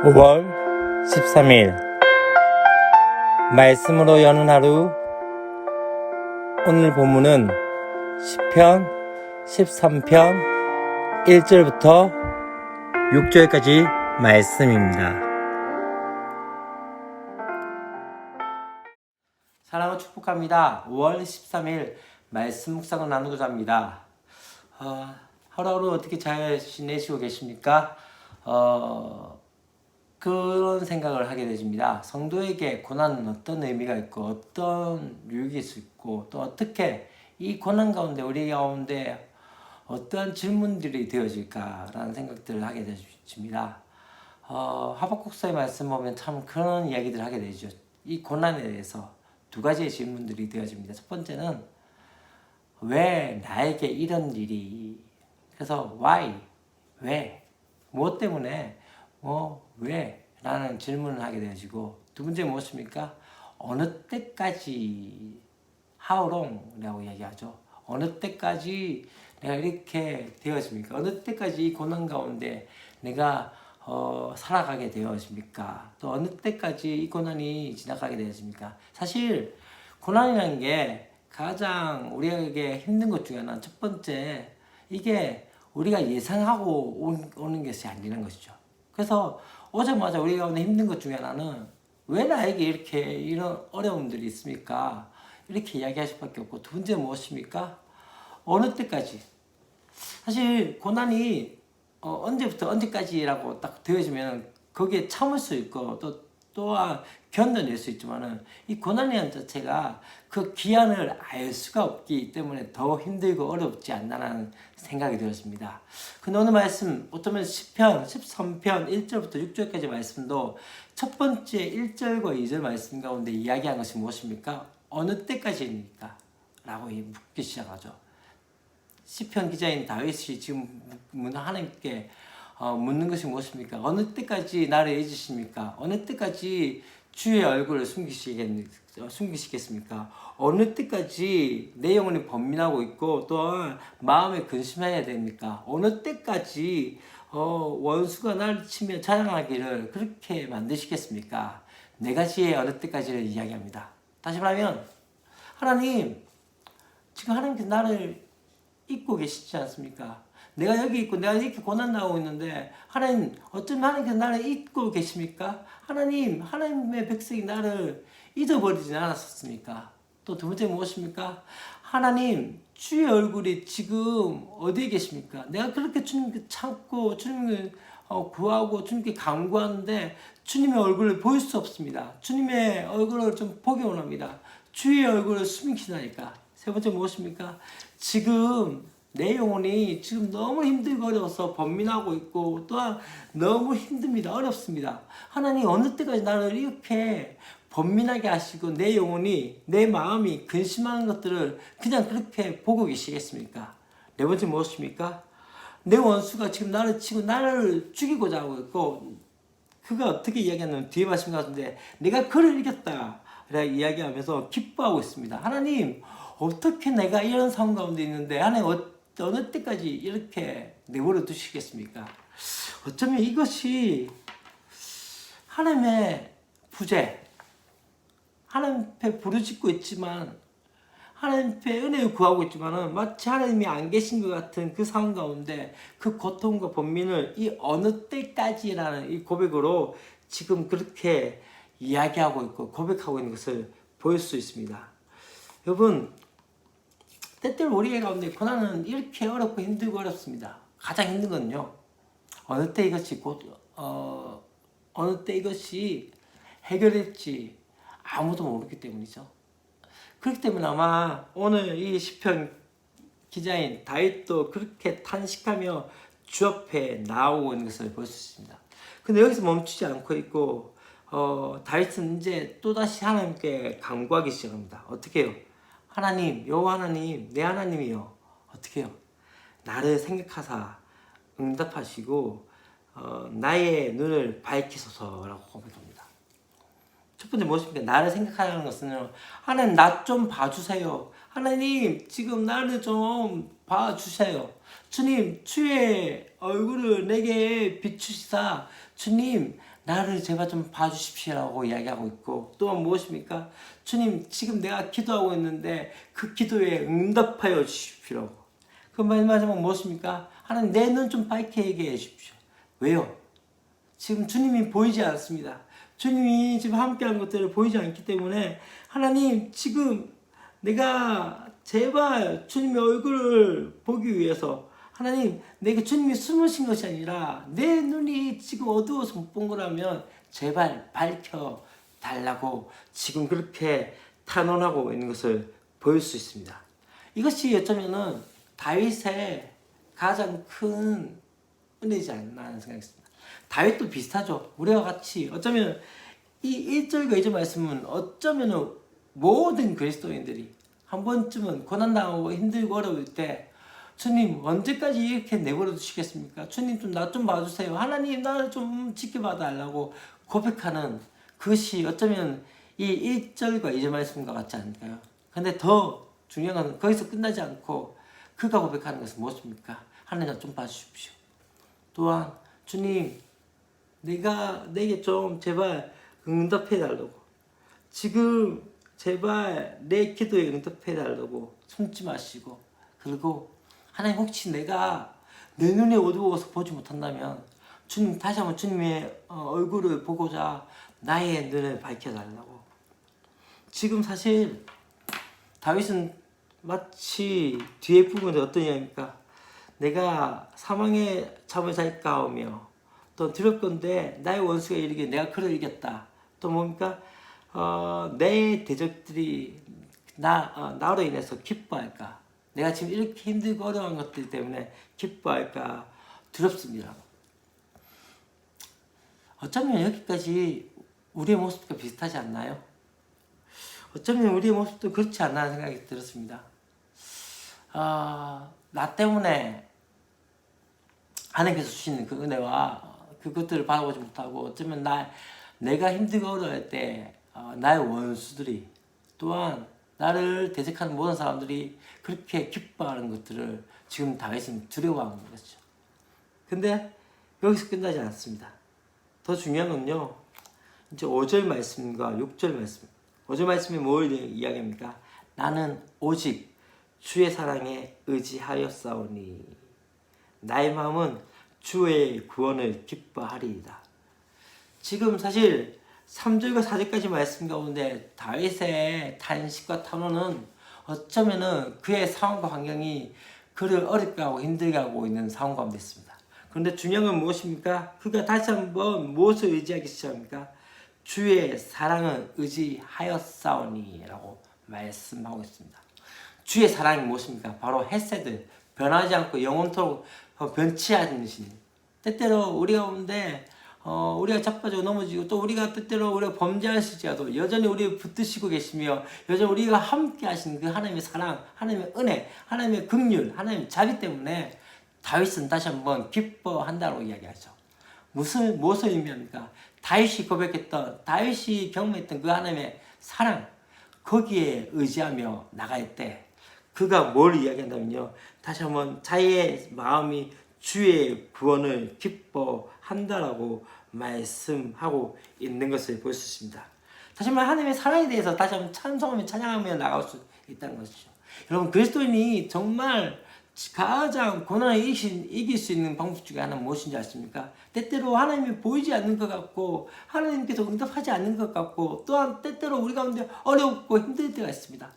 5월 13일 말씀으로 여는 하루. 오늘 본문은 시편 13편 1절부터 6절까지 말씀입니다. 사랑을 축복합니다. 5월 13일 말씀 묵상을 나누고자 합니다. 하루하루 어떻게 잘 지내시고 계십니까? 그런 생각을 하게 되십니다. 성도에게 고난은 어떤 의미가 있고 어떤 유익이 있고 또 어떻게 이 고난 가운데 우리 가운데 어떠한 질문들이 되어질까라는 생각들을 하게 되십니다. 하박국서의 말씀 보면 참 그런 이야기들을 하게 되죠. 이 고난에 대해서 두 가지의 질문들이 되어집니다. 첫 번째는 왜 나에게 이런 일이, 그래서 why, 왜, 무엇 때문에, 왜? 라는 질문을 하게 되어지고, 두 번째는 무엇입니까? 어느 때까지, how long? 라고 이야기하죠. 어느 때까지 내가 이렇게 되어집니까? 어느 때까지 이 고난 가운데 내가 살아가게 되어집니까? 또 어느 때까지 이 고난이 지나가게 되어집니까? 사실 고난이라는 게 가장 우리에게 힘든 것 중에 하나는 첫 번째, 이게 우리가 예상하고 오는 것이 아니라는 것이죠. 그래서 오자마자 우리가 오늘 힘든 것 중에 하나는 왜 나에게 이렇게 이런 어려움들이 있습니까? 이렇게 이야기할 수밖에 없고, 두 번째 무엇입니까? 어느 때까지? 사실 고난이 언제부터 언제까지라고 딱 되어지면 거기에 참을 수 있고 또한 견뎌낼 수 있지만은 이 고난이라는 자체가 그 기한을 알 수가 없기 때문에 더 힘들고 어렵지 않나라는 생각이 들었습니다. 근데 오늘 말씀, 어쩌면 시편 13편 1절부터 6절까지 말씀도 첫 번째 1절과 2절 말씀 가운데 이야기한 것이 무엇입니까? 어느 때까지입니까? 라고 묻기 시작하죠. 시편 기자인 다윗이 지금 하나님께 묻는 것이 무엇입니까? 어느 때까지 나를 잊으십니까? 어느 때까지 주의 얼굴을 숨기시겠습니까? 어느 때까지 내 영혼이 번민하고 있고 또한 마음에 근심해야 됩니까? 어느 때까지 원수가 나를 치며 자랑하기를 그렇게 만드시겠습니까? 네 가지의 어느 때까지를 이야기합니다. 다시 말하면 하나님, 지금 하나님께서 나를 잊고 계시지 않습니까? 내가 여기 있고 내가 이렇게 고난당하고 있는데 하나님, 어쩌면 하나님께서 나를 잊고 계십니까? 하나님, 하나님의 백성이 나를 잊어버리지 않았었습니까? 또 두 번째 무엇입니까? 하나님, 주의 얼굴이 지금 어디에 계십니까? 내가 그렇게 주님께 참고 주님을 구하고 주님께 간구하는데 주님의 얼굴을 볼 수 없습니다. 주님의 얼굴을 좀 보기 원합니다. 주의 얼굴을 숨기시나니까. 세 번째 무엇입니까? 지금 내 영혼이 지금 너무 힘들고 어려워서 번민하고 있고 또한 너무 힘듭니다. 어렵습니다. 하나님, 어느 때까지 나를 이렇게 번민하게 하시고 내 영혼이, 내 마음이 근심하는 것들을 그냥 그렇게 보고 계시겠습니까? 네 번째 무엇입니까? 내 원수가 지금 나를 치고 나를 죽이고자 하고 있고, 그가 어떻게 이야기하냐면 뒤에 말씀 가운데 내가 그를 이겼다 라고 이야기하면서 기뻐하고 있습니다. 하나님, 어떻게 내가 이런 상황 가운데 있는데 하나님 어느 때까지 이렇게 내버려 두시겠습니까? 어쩌면 이것이 하나님의 부재, 하나님 앞에 부르짖고 있지만 하나님 앞에 은혜를 구하고 있지만은 마치 하나님이 안 계신 것 같은 그 상황 가운데 그 고통과 번민을 이 어느 때까지라는 이 고백으로 지금 그렇게 이야기하고 있고 고백하고 있는 것을 보일 수 있습니다. 여러분, 때때로 우리 가운데 고난은 이렇게 어렵고 힘들고 어렵습니다. 가장 힘든 건요, 어느 때 이것이 어느 때 이것이 해결될지 아무도 모르기 때문이죠. 그렇기 때문에 아마 오늘 이 시편 기자인 다윗도 그렇게 탄식하며 주 앞에 나오고 있는 것을 볼 수 있습니다. 근데 여기서 멈추지 않고 있고 다윗은 이제 또다시 하나님께 간구하기 시작합니다. 어떻게 해요? 하나님, 여호와 하나님, 내 하나님이요, 어떻게 해요? 나를 생각하사 응답하시고 나의 눈을 밝히소서라고 고백합니다. 첫 번째 무엇입니까? 나를 생각하는 것은 하나님, 나 좀 봐주세요. 하나님, 지금 나를 좀 봐주세요. 주님, 주의 얼굴을 내게 비추시사 주님, 나를 제발 좀 봐주십시오라고 이야기하고 있고, 또한 무엇입니까? 주님, 지금 내가 기도하고 있는데 그 기도에 응답하여 주십시오라고. 그 마지막은 무엇입니까? 하나님, 내 눈 좀 밝게 얘기해 주십시오. 왜요? 지금 주님이 보이지 않습니다. 주님이 지금 함께하는 것들을 보이지 않기 때문에, 하나님, 지금 내가 제발 주님의 얼굴을 보기 위해서, 하나님, 내게 주님이 숨으신 것이 아니라 내 눈이 지금 어두워서 못 본 거라면 제발 밝혀 달라고 지금 그렇게 탄원하고 있는 것을 보일 수 있습니다. 이것이 어쩌면은 다윗의 가장 큰 은혜지 않나 하는 생각이 있습니다. 다윗도 비슷하죠. 우리와 같이 어쩌면 이 1절과 2절 말씀은 어쩌면 모든 그리스도인들이 한 번쯤은 고난당하고 힘들고 어려울 때, 주님 언제까지 이렇게 내버려 두시겠습니까? 주님 좀 나 좀 봐주세요. 하나님 나를 좀 지켜봐 달라고 고백하는 그것이 어쩌면 이 1절과 2절 말씀과 같지 않을까요? 근데 더 중요한 것은 거기서 끝나지 않고 그가 고백하는 것은 무엇입니까? 하나님 나 좀 봐주십시오. 또한 주님, 내게 좀 제발 응답해 달라고, 지금 제발 내 기도에 응답해 달라고 숨지 마시고, 그리고 하나님, 혹시 내가 내 눈에 어두워서 보지 못한다면 주님, 다시 한번 주님의 얼굴을 보고자 나의 눈을 밝혀달라고. 지금 사실 다윗은 마치 뒤에 부분에 어떤 이야기입니까? 내가 사망의 잠을 잘까 하며, 또 두렵건대 나의 원수가 이르기에 내가 그를 이겼다. 또 뭡니까? 내 대적들이 나로 인해서 기뻐할까? 내가 지금 이렇게 힘들고 어려운 것들 때문에 기뻐할까 두렵습니다. 어쩌면 여기까지 우리의 모습과 비슷하지 않나요? 어쩌면 우리의 모습도 그렇지 않나 하는 생각이 들었습니다. 나 때문에 하나님께서 주시는 그 은혜와 그것들을 바라보지 못하고, 어쩌면 내가 힘들고 어려울 때 나의 원수들이, 또한 나를 대적하는 모든 사람들이 그렇게 기뻐하는 것들을 지금 다윗은 두려워하는 거죠. 근데 여기서 끝나지 않습니다. 더 중요한 건요, 이제 5절 말씀과 6절 말씀. 5절 말씀이 뭘 이야기합니까? 나는 오직 주의 사랑에 의지하였사오니 나의 마음은 주의 구원을 기뻐하리이다. 지금 사실 3절과 4절까지 말씀 가운데 다윗의 탄식과 탄원은 어쩌면은 그의 상황과 환경이 그를 어렵게 하고 힘들게 하고 있는 상황 가운데 있습니다. 그런데 중요한 건 무엇입니까? 그가 다시 한번 무엇을 의지하기 시작합니까? 주의 사랑을 의지하였사오니 라고 말씀하고 있습니다. 주의 사랑이 무엇입니까? 바로 헤세드, 변하지 않고 영원토록 변치 않는 신. 때때로 우리 가운데 우리가 자빠져 넘어지고, 또 우리가 때때로 우리가 범죄하실지라도 여전히 우리를 붙드시고 계시며, 여전히 우리가 함께 하시는 그 하나님의 사랑, 하나님의 은혜, 하나님의 긍휼, 하나님의 자비 때문에 다윗은 다시 한번 기뻐한다고 이야기하죠. 무엇을 의미합니까? 다윗이 고백했던, 다윗이 경험했던 그 하나님의 사랑, 거기에 의지하며 나갈 때 그가 뭘 이야기한다면요, 다시 한번 자기의 마음이 주의 구원을 기뻐한다라고 말씀하고 있는 것을 볼 수 있습니다. 다시 한번 하나님의 사랑에 대해서 다시 한번 찬송하며 찬양하며 나갈 수 있다는 것이죠. 여러분, 그리스도인이 정말 가장 고난을 이길 수 있는 방법 중에 하나는 무엇인지 아십니까? 때때로 하나님이 보이지 않는 것 같고, 하나님께서 응답하지 않는 것 같고, 또한 때때로 우리 가운데 어렵고 힘들 때가 있습니다.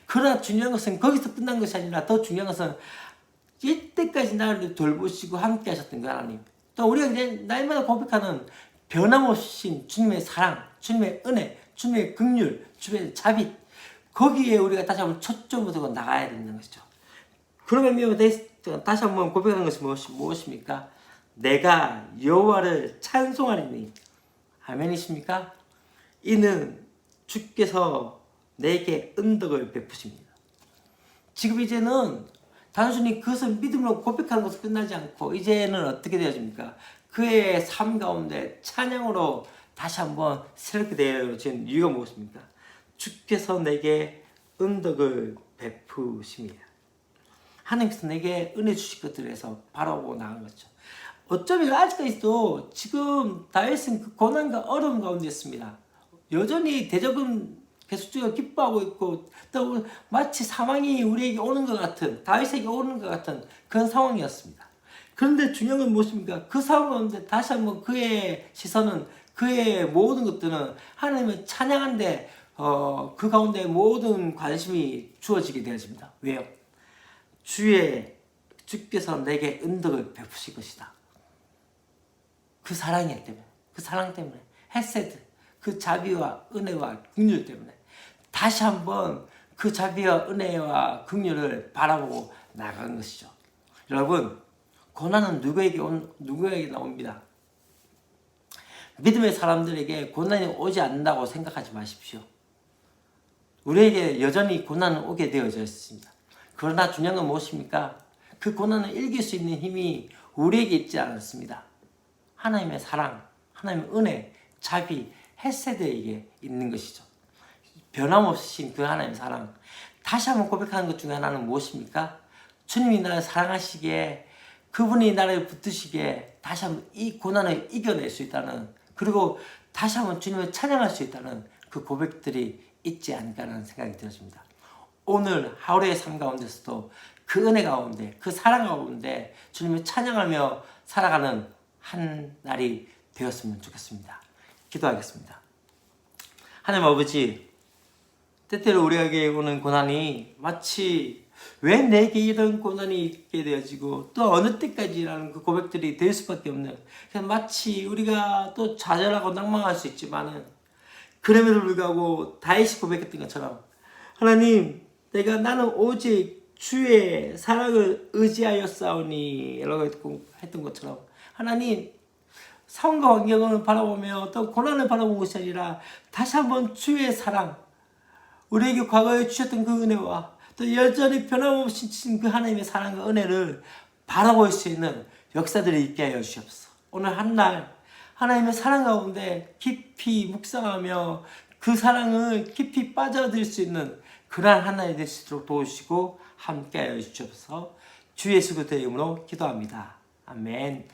그러나 중요한 것은 거기서 끝난 것이 아니라, 더 중요한 것은 이때까지 나를 돌보시고 함께 하셨던 그 하나님, 또 우리가 이제 날마다 고백하는 변함없이 주님의 사랑, 주님의 은혜, 주님의 긍휼, 주님의 자비, 거기에 우리가 다시 한번 초점을 두고 나가야 되는 것이죠. 그러면 다시 한번 고백하는 것이 무엇입니까? 내가 여호와를 찬송하리니. 아멘이십니까? 이는 주께서 내게 은덕을 베푸십니다. 지금 이제는 단순히 그것을 믿음으로 고백하는 것으로 끝나지 않고, 이제는 어떻게 되어집니까? 그의 삶 가운데 찬양으로 다시 한번 새롭게 되어진 이유가 무엇입니까? 주께서 내게 은덕을 베푸십니다. 하나님께서 내게 은혜 주실 것들을 해서 바라보고 나간 거죠. 어쩌면 아직까지도 지금 다윗은 그 고난과 어려움 가운데 있습니다. 여전히 대적은 계속적으로 기뻐하고 있고 또 마치 사망이 우리에게 오는 것 같은, 다윗에게 오는 것 같은 그런 상황이었습니다. 그런데 중요한 건 무엇입니까? 그 상황 가운데 다시 한번 그의 시선은, 그의 모든 것들은 하나님을 찬양한데 그 가운데 모든 관심이 주어지게 되어집니다. 왜요? 주께서 내게 은덕을 베푸실 것이다. 그 사랑이 때문에, 그 사랑 때문에, 헤세드, 그 자비와 은혜와 긍휼 때문에 다시 한번 그 자비와 은혜와 긍휼을 바라보고 나간 것이죠. 여러분, 고난은 누구에게 나옵니다. 믿음의 사람들에게 고난이 오지 않는다고 생각하지 마십시오. 우리에게 여전히 고난은 오게 되어져 있습니다. 그러나 중요한 건 무엇입니까? 그 고난을 이길 수 있는 힘이 우리에게 있지 않습니다. 하나님의 사랑, 하나님의 은혜, 자비, 헤세드에게 있는 것이죠. 변함없으신 그 하나님의 사랑. 다시 한번 고백하는 것 중에 하나는 무엇입니까? 주님이 나를 사랑하시기에, 그분이 나를 붙드시기에 다시 한번 이 고난을 이겨낼 수 있다는, 그리고 다시 한번 주님을 찬양할 수 있다는 그 고백들이 있지 않을까라는 생각이 들었습니다. 오늘 하루의 삶 가운데서도 그 은혜 가운데, 그 사랑 가운데 주님을 찬양하며 살아가는 한 날이 되었으면 좋겠습니다. 기도하겠습니다. 하나님 아버지, 때때로 우리에게 오는 고난이 마치 왜 내게 이런 고난이 있게 되어지고 또 어느 때까지라는 그 고백들이 될 수밖에 없는, 마치 우리가 또 좌절하고 낭망할 수 있지만은, 그럼에도 불구하고 다윗이 고백했던 것처럼 하나님, 나는 오직 주의 사랑을 의지하여 싸우니 라고 했던 것처럼, 하나님, 상황과 환경을 바라보며 또 고난을 바라본 것이 아니라 다시 한번 주의 사랑, 우리에게 과거에 주셨던 그 은혜와 또 여전히 변함없이 주신 그 하나님의 사랑과 은혜를 바라볼 수 있는 역사들이 있게 하여 주시옵소서. 오늘 한날 하나님의 사랑 가운데 깊이 묵상하며 그 사랑을 깊이 빠져들 수 있는 그러한 하나님 될 수 있도록 도우시고 함께 하여 주시옵소서. 주 예수 그리스도의 이름으로 기도합니다. 아멘.